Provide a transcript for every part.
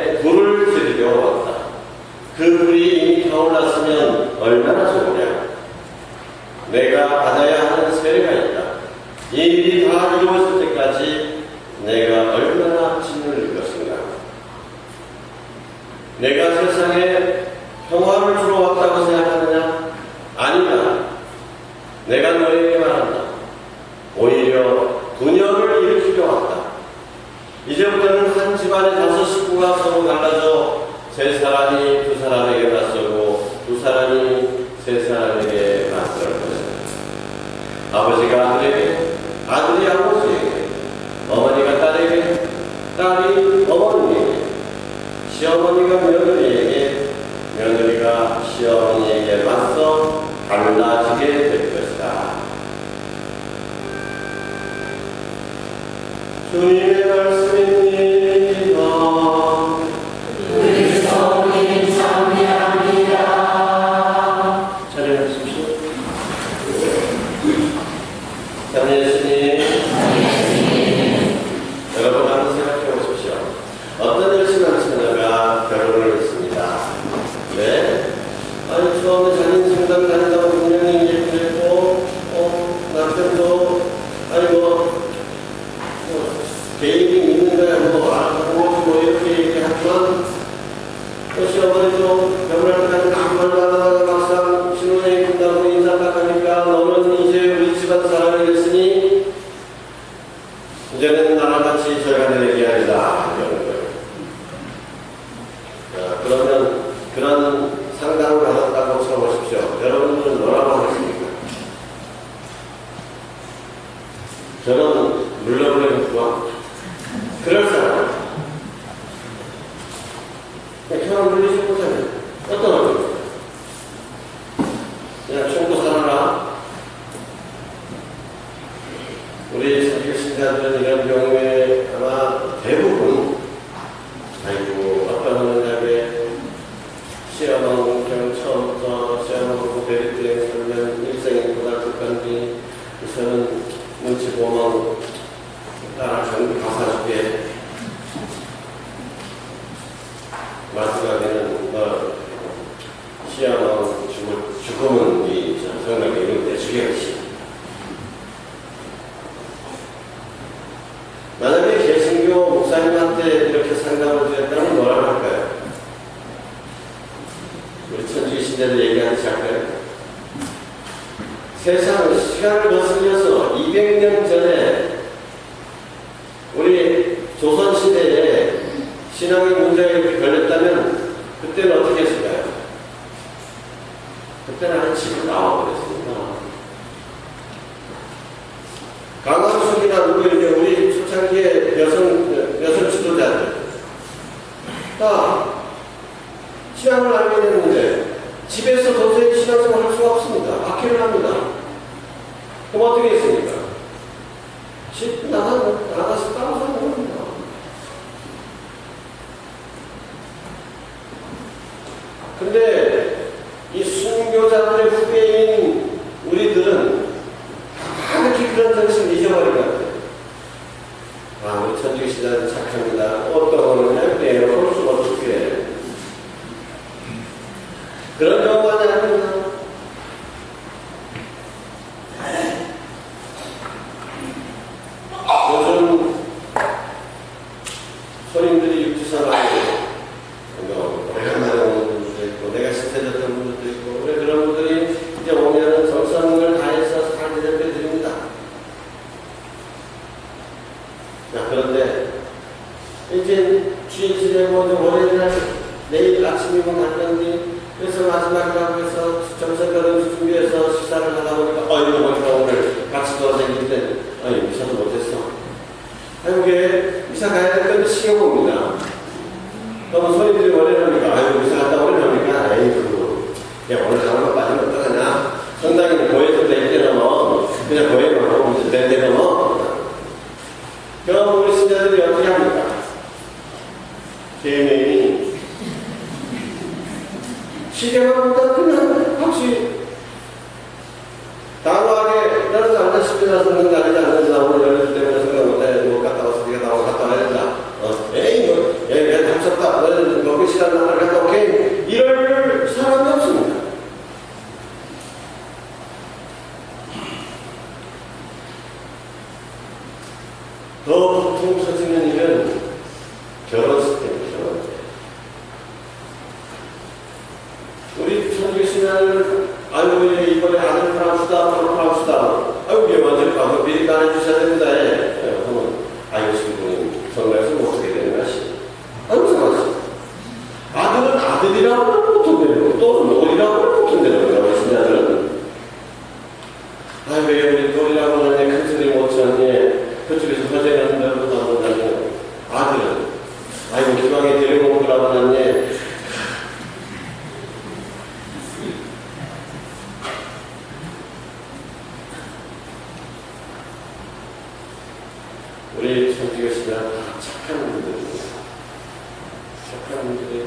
땅에 불을 들이려 왔다. 그 불이 이미 타올랐으면 얼마나 좋으냐. 내가 받아야 하는 세례가 있다. 이 일이 다 이루어질 때까지 내가 얼마나 짓눌릴 것인가. 내가 세상에 평화를 주러 왔다고 생각하느냐? 아니다. 내가 너에게 말한다. 오히려 분열을 일으키려 왔다. 이제부터는 한 집안의 5 식구가 서로 갈라져 세 사람이 두 사람에게 맞서고 두 사람이 세 사람에게 맞설 것이다. 아버지가 아들에게, 아들이 아버지에게, 어머니가 딸에게, 딸이 어머니에게, 시어머니가 며느리에게, 며느리가 시어머니에게 맞서 갈라지게 될 것이다. 주님의 말씀입니다. 우리 성님 참여합니다. 차려주십시오. 자녀 예수님, 여러분 한번 생각해 보십시오. 어떤 열심한 처녀가 결혼을 했습니다. 네? 아니, 처음에 자기 성당 다닌다고 분명히 얘기했고, 남편도, 개인이 있는 거야, 뭐, 이렇게 얘기하지만, 또 시어머니도 결혼하는 정말 막상 신혼여행 끝나고 인사 딱 하니까 너는 이제 우리 집안 사람이 됐으니, 이제는 나랑 같이 저희가 내 얘기하리라. 이러는 거예요. 자, 그러면 그런 상담을 받았다고 쳐보십시오. 여러분들은 뭐라고 하겠습니까? 저는 물러버리는 좋아. 그럴 사람. 저는 물리지 못하면 어떤 얼굴? 그냥 총고 살아라. 우리 사실 신자들은 이런 경우에 아마 대부분, 어떤 문제에 시험하고 처음부터 시험하고 대리 때 살면 일생이 고등학교까지 우선은 눈치 보면 따라 전부 가사줄게. 마지막에는 시험하고 죽으면 이 성령의 이름을 내주겠지. 만약에 개신교 목사님한테 이렇게 상담을 드렸다면 뭐라고 할까요? 우리 천주교 신자들 얘기하듯이 할까요? 세상 시간을 거슬려서 200년 전에 우리 조선시대에 신앙의 문제가 이렇게 걸렸다면 그때는 어떻게 했을까요? 그때는 한 집을 나와버렸습니다. 강원숙이나 누구 이제 우리 초창기에 여성 지도자들 다 신앙을 알게 됐는데 집에서 도저히 신앙생활을 할 수가 없습니다. 박해를 합니다. 그럼 어떻게 했습니까? 집 나가서 따로 사는 겁니다. 근데 이 순교자들의 후배인 우리들은 이렇게 그런 정신을 잊어버린 것 같아요. 우리 천주교 신자는 착합니다. 어떤 거는 그냥 볼 수가 없게 그런 경우가 아닙니다. 요즘 손님들이 육지사랑에 오래간만에 오는 분들도 있고 내가 신세졌던 분들도 있고 그런 분들이 이제 오면은 정성을 다해서 잘 대접해 드립니다. 그런데 이제 주일 지내고 월요일날 내일 아침이면 갈 건데 그래서 마지막이라고 해서 정성가를 준비해서 식사를 하다 보니까 이거 오늘 같이 돌아다니는데 미사도 못했어. 왜 미사 가야 될 건데 시험 옵니다. 그러면 손님들이 원해합니까? 미사 갔다 원해합니까? 그냥 오늘 가는 거 빠지면 어떡하냐? 성당에 고해서 내리려면 그냥 고해만 하고 내리려면 그럼 우리 신자들이 어떻게 합니까? 개명이 시대만보다 그냥 혹시 단호하게 나는 앉아 싶어서 성경 가리지 않는다. 오늘 열릴 때문에 성경 못해. 갔다 와서 네가 나와 갔다 와야 된다. 에이 왜 dam쳤다. 프랑스다, 프랑스다. 아이고, 이게 완전히 가서 미리 말해주셔야 됩니다. 그러면, 아이고, 신부님, 성가에서 어떻게 되는 것이? 아이고, 상관없어. 아들은 아들이라고 하면 보통 되는 거, 또는 놀이라고 하면 보통 되는 거라고 신자들은. 아이고, 우리 놀이라고 하는 큰 스님 못지않니 그쪽에서 허재는 대로 하고 다니는 아들은, 아이고, 기왕에 데리고 온 거라고 하니 우리 천주교시가 다 착한 분들입니다. 착한 분들이에요.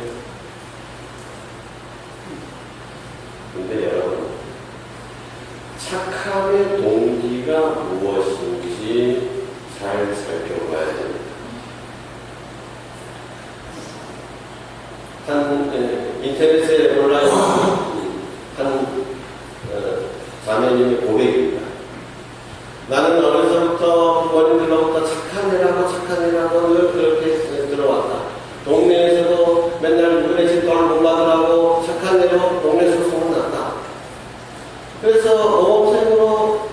근데 여러분, 착함의 동기가 무엇인지 잘 살펴봐야 됩니다. 인터넷에 올라온 자매님의 고백입니다. 나는 어려서부터 부모님들로부터 착한 애라고 늘 그렇게 들어왔다. 동네에서도 맨날 누구네 집 돈을 못 받으라고 착한 애로 동네에서 소문났다. 그래서 어업생으로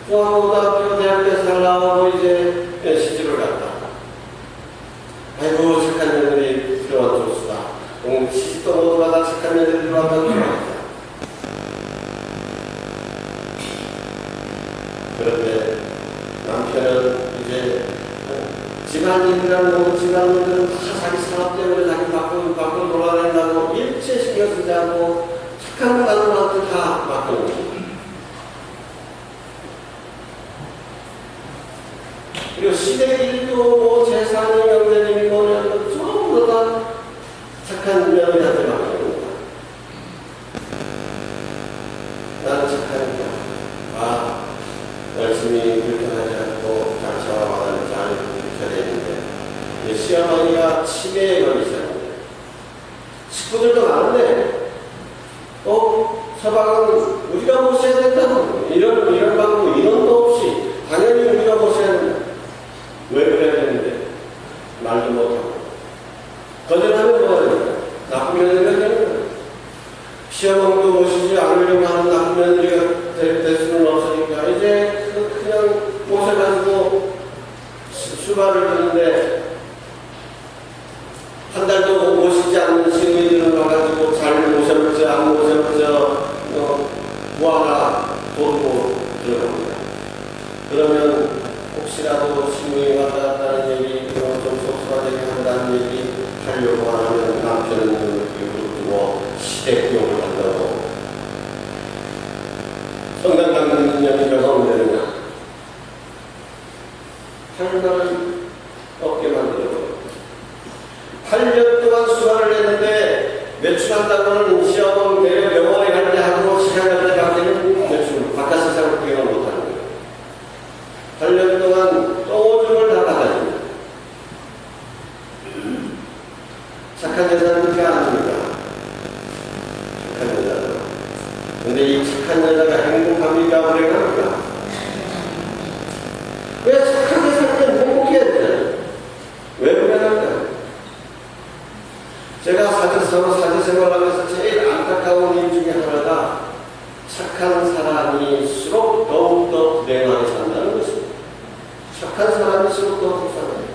중앙고등학교 대학교에서 잘 나오고 이제 시집을 갔다. 아이고, 착한 애들이 들어와 줬수다. 시집도 못 가다 착한 애들이 들어왔다고 들어왔다. 그런데 남편은 이제 집안일이라는 거, 집안일들은 다 자기 사업 때문에 자기 밖으로 돌아다닌다고 일체 신경 쓰지 않고 착한 가족한테 다 맡겨놓은 거예요. 그리고 시댁일도 뭐 재산이 명제님이 뭐냐면 전부 다 착한 며느리한테 맡겨놓은 거야. 나는 착하니까 열심히 그렇게 하지 않고 장차와 마다를 잘 지켜야 되는데 시어머니가 치매에 걸리셨는데 식구들도 많은데 서방은 우리가 모셔야 된다고 이런 방법 인원도 없이 당연히 우리가 모셔야 된다. 왜 그래야 되는데 말도 못하고 거절하면 뭐가 되는가? 나쁜 며느리가 되는 거야. 시어머니도 모시지 않으려고 하는 나쁜 며느리가 될 수는 없으니까 이제 그냥 모셔가지고 수발을 드는데 한 달도 모시지 않는 시어머니들은 와가지고 잘 모셔보자 안 모셔보자 뭐 하나 도둑고 들어갑니다. 그러면 혹시라도 시누이 왔다 갔다 하는 얘기 좀 속수하게 한다는 얘기 하려고 하면 남편은 이걸 두고 시댁용을 한다고 성당 가는 인연이 결혼이 되느냐? 할 말을 없게 만들어요. 8년 동안 수화를 했는데 매출한다고는 시험은 내려 병원에 갈 때 하고 시간 갈 때 밖에는 매출, 바깥 세상을 구경을 못하는 거예요. 8년 동안 똥오줌을 다 받아줍니다. 착한 여자입니까? 아닙니까? 착한 여자죠. 근데 이 착한 여자가 행복합니까? 불행합니까? 왜 착하게 살 때 행복해야 돼? 왜 불행할까? 제가 사제생활하면서 제일 안타까운 일 중에 하나가 착한 사람일수록 더욱더 불행하게 산다는 것입니다. 착한 사람일수록 더욱 불쌍해요.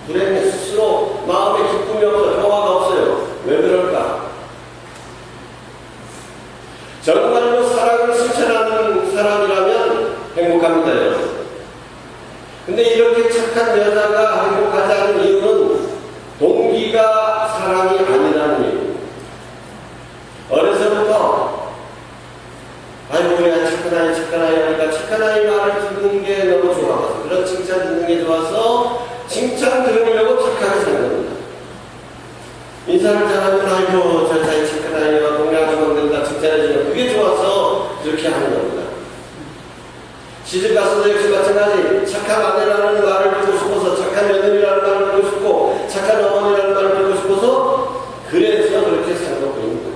불행할수록 마음에 기쁨이 없어요. 평화가 없어요. 왜 그럴까? 정말로 사랑을 실천하는 사람이라면 행복합니다, 여러분. 근데 이렇게 착한 여자가 행복하지 않은 이유는 동기가 사랑이 아니라는 얘기입니다. 어려서부터 아이고 우리가 착한 아이 하니까 착한 아이 말을 듣는 게 너무 좋아서 그런 칭찬 듣는 게 좋아서 칭찬 들으려고 착하게 사는 겁니다. 인사를 잘하면 아이고 저 자기 착한 아이와 동네 아줌마 된다 칭찬해주면 그게 좋아서 이렇게 하는 겁니다. 시집 가서도 역시 마찬가지 착한 아내라는 말을 듣고 싶어서 착한 며느리라는 말을 듣고 싶고 착한 어머니라는 말을 듣고 싶어서 그래서 그렇게 사는 것뿐입니다.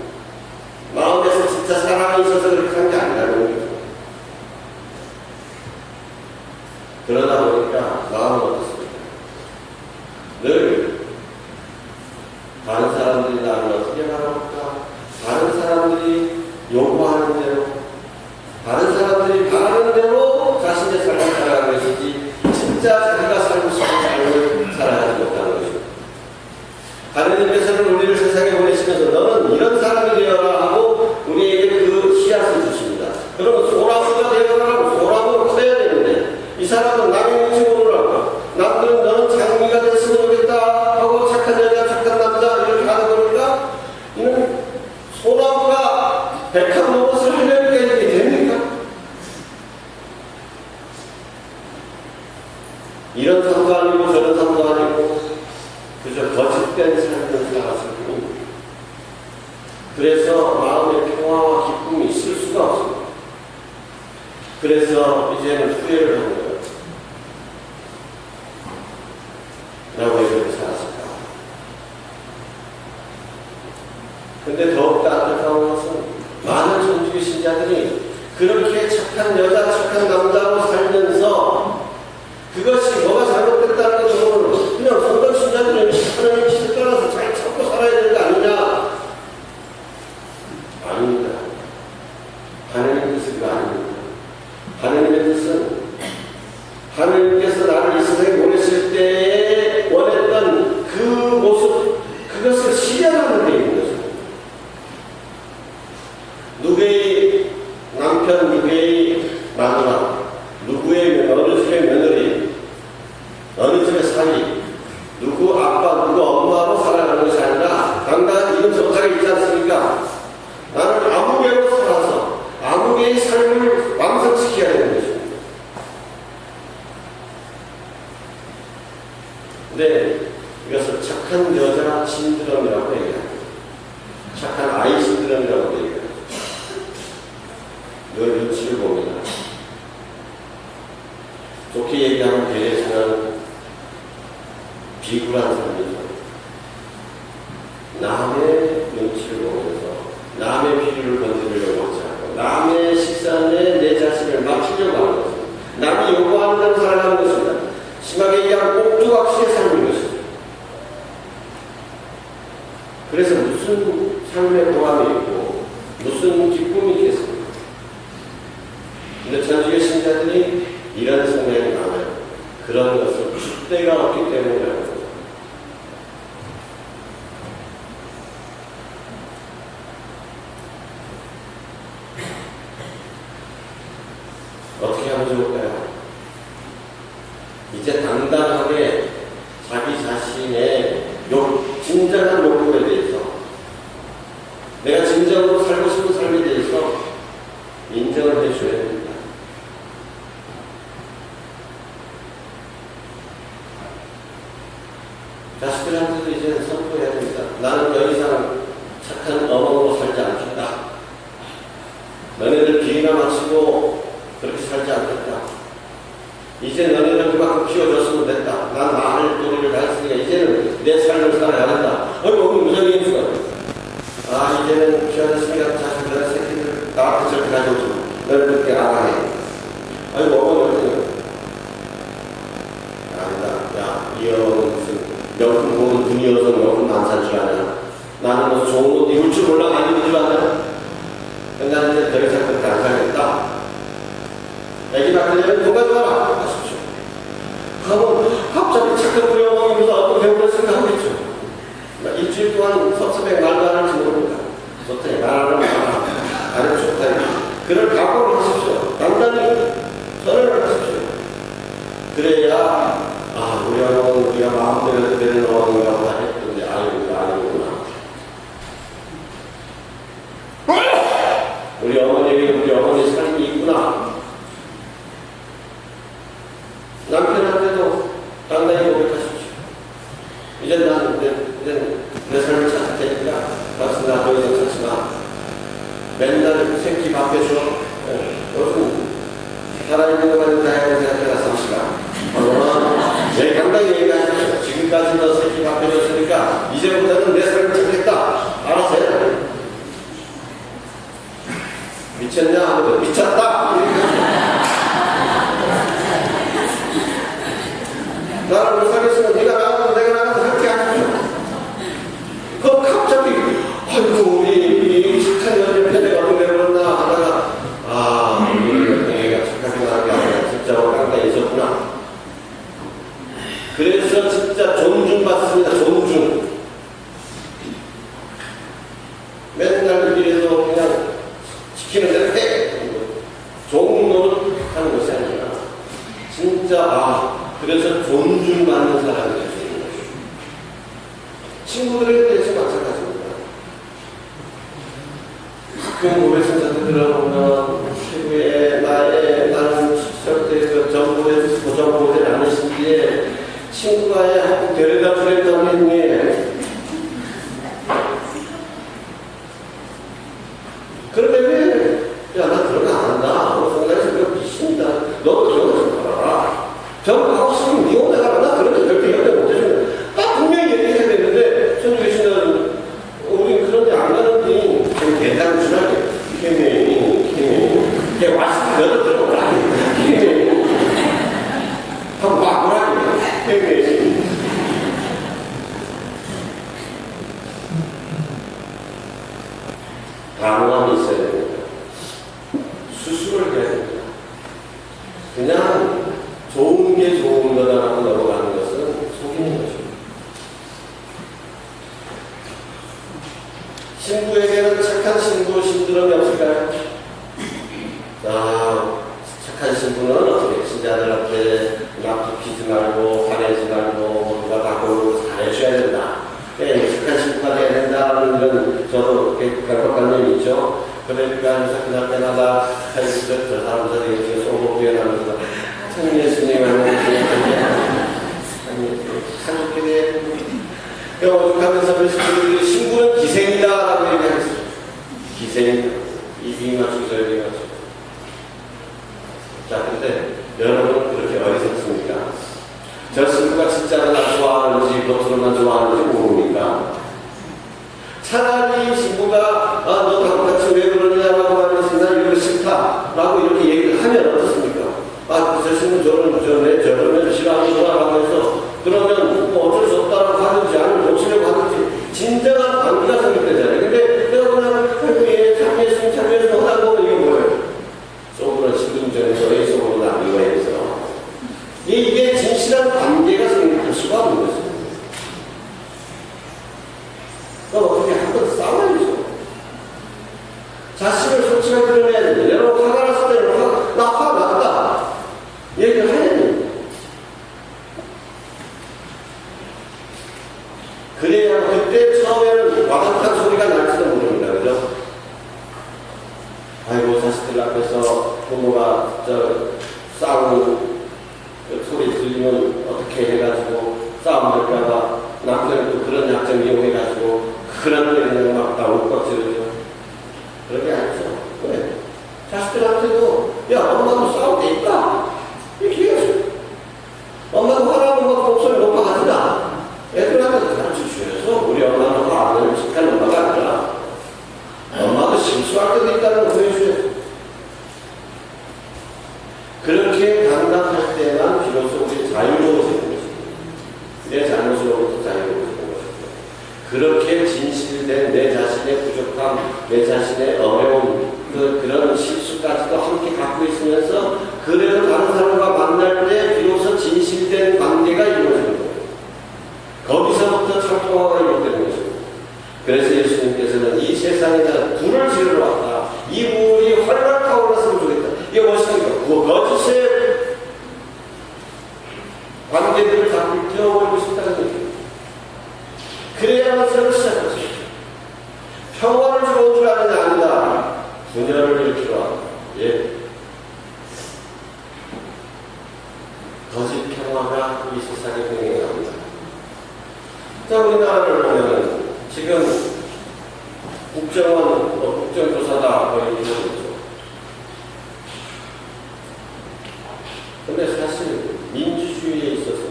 마음에서 진짜 사랑이 있어서 그렇게 산 게 아니라는 거죠. 그러다 보니까 마음은 어떻습니까? 늘 다른 사람들이 나를 어떻게 바라볼까? 다른 사람들이 요구하는 대로 다른 사람들이 바라는 대로 자신의 삶을 살아가는 것이지 진짜 자기가 살고 싶은 삶을 살아가지 못하는 것입니다. 하느님께서는 우리를 세상에 보내시면서 너는 이런 사람이 되어라 하고 우리에게 그 씨앗을 주십니다. 그러면 소나무가 되어라고 소나무는 커야 되는데 이 사람은 남의 눈치 보느라고 남들은 너는 장미가 됐으면 좋겠다 하고 착한 여자 착한 남자 이렇게 하다 보니까 이는 소나무가 백합 넘어서 하려니까 이렇게 됩니까? 이런 삶도 아니고 저런 삶도 아니고 그저 거짓된 삶을 살았을 뿐입니다. 그래서 마음의 평화와 기쁨이 있을 수가 없습니다. 그래서 이제는 후회를 하는 거예요. 나 왜 이렇게 살았을까? 근데 더욱 안타까운 것은 많은 천주교 신자들이 그렇게 착한 여자, 착한 남자로 살면서 그것이 뭐가 잘못됐다는 것을 그냥 성경 신자들은 하나님 뜻에 따라서 잘 참고 살아야 되는 거 아니냐? 아닙니다. 하나님의 뜻은 그거 아닙니다. 하나님의 뜻은 하나님께서 나를 이 세상에 보내실 때 원했던 그 모습, 그것을 실현하는 데 있는 것입니다. 누구의 남편, 누구의 마누라, 누구의 어느 집의 며느리, 어느 집의 사위, 누구 아빠, 누구 엄마로 살아가는 것이 아니라 당당한 이름 정착이 있지 않습니까? 나는 아무개로 살아서 아무개의 삶을 완성시켜야 되는 것입니다. 근데 이것을 착한 여자 신드롬이라고 얘기합니다. 착한 아이 신드롬이라고 얘기합니다. 늘 눈치를 봅니다. 좋게 얘기하면 교회에서는 비굴한 삶이죠. 남의 눈치를 보면서 남의 비리를 건드리려고 하지 않고 남의 식사에 내 자신을 맡기려고 하는 것입니다. 남이 요구하는 대로 살아가는 것입니다. 심하게 얘기하면 꼭두각시의 삶인 것입니다. 그래서 무슨 삶의 보람이 있고 무슨 기쁨이 있겠습니까? 근데 천주교 신자들이 이런 성향이 많아요. 그런 것을 줏대가 없기 때문이라고. 어떻게 하면 좋을까요? 이제 당당하게 자기 자신의 진정한 욕구에 대해서 내가 진정으로 살고 싶은 삶에 대해서 인정을 해줘야 됩니다. 자식들한테도 이제 선포해야 됩니다. 나는 더 이상 착한 어머니로 살지 않겠다. 너네들 비리나 마치고 그렇게 살지 않겠다. 이제 너네들 그만큼 키워줬으면 됐다. 난 많은 도리를 다 했으니까 이제는 내 삶을 살아야 한다. 어이구, 무슨 얘기입니까? 아, 이제는 키워줬으니까 자식들, 새끼들 나한테 저렇게 가져오지. 너는 그렇게 알아해. 아이고, 어머니, 아니다. 야, 이 여러분 무슨 명품 보는 분이어서 명품 만산 줄 아냐? 나는 뭐 좋은 옷 입을 줄 몰라 안 입을 줄 아냐? 나는 이제 더 이상 그렇게 안 살겠다. 애기 낳으려면 돈 가져와라 하십시오. 그러면 갑자기 착한 부려먹으면서 어떤 배우를 생각하겠죠. 일주일 동안 섭섭하게 말도 안 할지 모릅니다. 좋다, 말하는 말 아주 좋다. 그런 각오를 하십시오. 단단히 선언을 하십시오. 그래야 우리 어머니는 우리가 마음대로 되는 어머니가 보다 했던데 아니구나. 우리 어머니 삶이 있구나. 남편한테도 당당히 고백하십시오. 이제 내 삶을 찾을 테니까 박수 나 더 이상 찾지 마. 맨날 새끼 밥 해줘. 요즘 살아있는 것만 다양한 생각해라 3시간. 내 당당히 얘기하십시오. 지금까지 너 새끼 밥 해줬으니까 이제부터는 내 삶을 찾겠다. 알아서 해. 미쳤냐? 하면 미쳤다. 나를 못 살겠으면 네가 나가고 내가 나가서 그렇게 하십시오. 그럼 갑자기 아이고 우리 착한 여자 편에 가고 내려온다 하다가 고백선사도 들어보면 최고의 나는 절대 그 정보를 않으신 뒤에 친구가 한국 데려다 주랬다고 했니? 그런데 왜? 야, 나 그런 거 안 한다. 성당에서 그거 미신이다. 너도 그런 거좀 봐라. 정하고 싶으면 니 혼자 가라. 나 그런 거 절대 연대 못해주는 나 분명히 얘기해야 되는데 저기 계시는 우리 그런 데 안 가는데 좀 대단주라게 걔 왔을 때 너도 들어오라. 한번 와보라고. 단호함이 있어야 됩니다. 수술을 해야 됩니다. 그냥 좋은 게 좋은 거다라고 넘어가는 것은 속이는 거죠. 신부에게는 착한 신부, 신부름이 없을까요? 착한 신부는 어떻게 신자들한테 막 비키지 말고 화내지 말고 누가 다 보고 잘해줘야 된다. 착한 신부가 돼야 된다는 이런 저도 강박관념이 있죠. 그러니까 그날 때마다 저 사람들이 쏘고 뛰어나면서 참 예수님 참 좋게 돼. 오죽하면서 신부는 기생이다라고 얘기했어요. 기생이다. 입이 맞추고 저기 맞추고. 자, 근데 여러분 그렇게 어리석습니까? 저 신부가 진짜로 나 좋아하는지 겉으로만 좋아하는지 모릅니까? 차라리 신부가 너 당같이 왜 그러냐라고 말해서 나 이거 싫다라고 이렇게 얘기를 하면 어떻습니까? 저 신부 저러면 싫어하는구나라고 해서 그러면 뭐 어쩔 수 없다라고 하든지 아니면 고치려고 하든지 진정한 관계가 성립되잖아요. 근데 내가 그냥 예수님 하다고 이게 뭐예요? 속으로 지금전에 저희 속으로 남기고 해서 이게 진실한 관계가 생길 수가 없는 거죠. 그럼 어떻게 한번 싸워야죠. 자신을 솔직하게 드러내야 됩니다. 여러분 화가 났을 때는 나 화 났다 얘기를 해야 됩니다. 그래야 그때 처음에는 와닿한 소리가 날지도 모릅니다. 그죠? 아이고 자식들 앞에서 부모가 싸우는 소리 들리면 어떻게 해가지고 싸움 될까봐 남편이 또 그런 약점 이용해가지고 그런 데 그냥 막 다 울컥지르죠. 그런 게 아니죠. 왜? 자식들한테도 야 엄마도 싸울 때 있다 이렇게 해야죠. 엄마도 화나면 막 목소리 높아가지다. 애들한테도 가르쳐 주셔서 우리 엄마는 화 안 하면 착한 엄마가 아니라 엄마도 실수할 때도 있다는 걸 보여줘야죠. 그렇게 감당할 때만 비로소 우리 자유로워지는 것입니다. 내 잘못으로부터 자유로워지는 것입니다. 그렇게 진실된 내 자신의 부족함, 내 자신의 어려움, 그런 실수까지도 함께 갖고 있으면서 그래도 다른 사람과 만날 때 비로소 진실된 관계가 이루어지는 거예요. 거기서부터 창조화가 이루어지는 것입니다. 그래서 예수님께서는 이 세상에다 불을 지르러 왔다. 이 불이 활활 타올랐으면 좋겠다. 이게 무엇입니까? 거짓의 관계들을 다 불태워버리고 싶다는 얘기입니다. 그래야만 새로 시작할 수 있죠. 평화를 주는 줄 아느냐 아니다. 분열을 일으키러 왔다. 예. 거짓 평화가 이 세상에 흥행합니다. 자, 우리나라를 보면 지금 국정조사다 거의 이러고 있죠. 근데 사실 민주주의에 있어서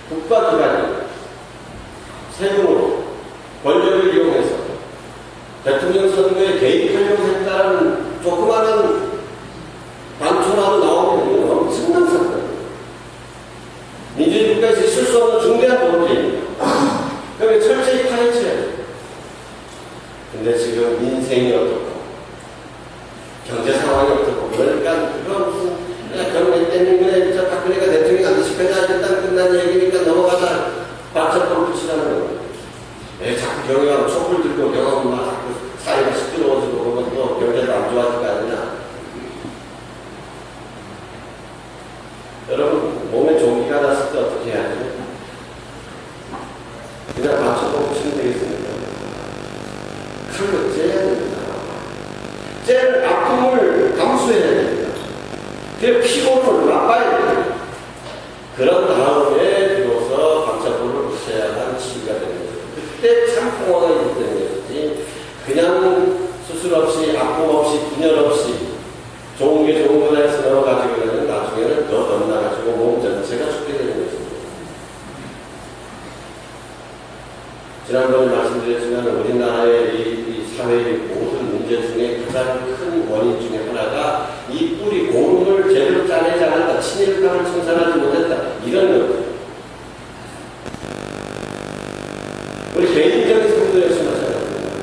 국가기관이 세금으로 권력을 이용해서 대통령 선거에 개입하려고 했다는 조그마한 단초라도 나오면 이건 엄청난 사건입니다. 민주주의 국가에서 있을 수 없는 중대한 범죄입니다. 그러면 철저히 파헤쳐야죠. 근데 지금 인생이 어떻고 경제 상황이 어떻고 그러니까 그건 무슨 경매 때문에 저 박근혜가 대통령이 안 되시거나 일단 끝난 얘기니까 넘어가자 박차법 붙이자는 거예요. 왜 자꾸 경영하면 촛불 들고 경험은 막 자꾸 사회가 시끄러워지고 그러면 또 경제도 안 좋아질 거 아니냐. 여러분 몸에 종기가 났을 때 어떻게 해야죠? 그냥 맞춰서 붙이면 되겠습니까? 칼로 째야 됩니다. 이제는 아픔을 감수해야 됩니다. 그 피곤을 맛봐야 됩니다. 그런 다음에 비로소 감사부를 하셔야 한 시기가 되는 거죠. 그때 참 평화가 있기 때문이지 그냥 수술 없이 아픔 없이 분열 없이 좋은 게 좋은 거다 해서 넣어가지고는 나중에는 더 넘나가지고 몸 전체가 죽게 되는 것입니다. 지난번에 말씀드렸지만 우리나라의 이 사회의 모든 문제 중에 가장 큰 원인 중에 하나가 이 뿌리 고름을 제대로 짜내지 않았다. 친일감을 청산하지 못했다. 이런 거죠. 우리 개인적인 성도에서 마찬가지입니다.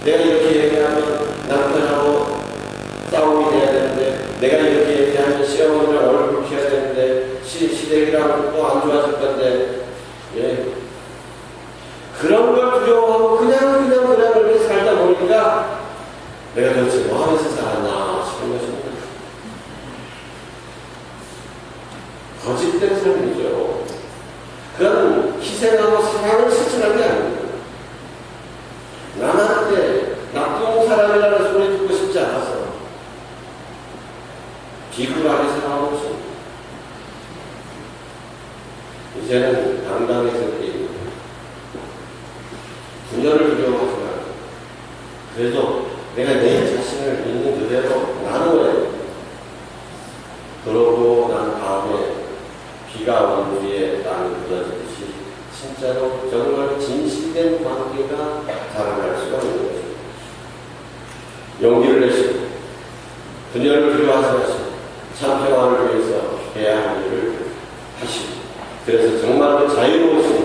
내가 이렇게 얘기하면 남편하고 싸움이 돼야 되는데 내가 이렇게 얘기하면 시어머니랑 얼굴 피해야 되는데 시댁이랑 또 안 좋아질 건데 예. 그런 걸 두려워하고 그냥 그렇게 살다 보니까 내가 도대체 뭐 하면서 살았나 싶은 것입니다. 거짓된 삶이죠. 그건 희생하고 사랑을 실천한 게 아닙니다. 남한테 나쁜 사람이라는 소리 듣고 싶지 않아서 비굴하게 살아가고 있습니다. 이제는 당당해서 때입니다. 분열을 두려워하지 말고 그래도 내가 내 자신을 있는 그대로 나누어야 됩니다. 그러고 난 다음에 비가 온 뒤에 땅이 묻어지듯이 진짜로 정말 진실된 관계가 자라날 수가 있는 것입니다. 용기를 내시고 분열을 두려워하지 마시고 참 평화를 위해서 해야 할 일을 하시고 그래서 정말로 자유로우신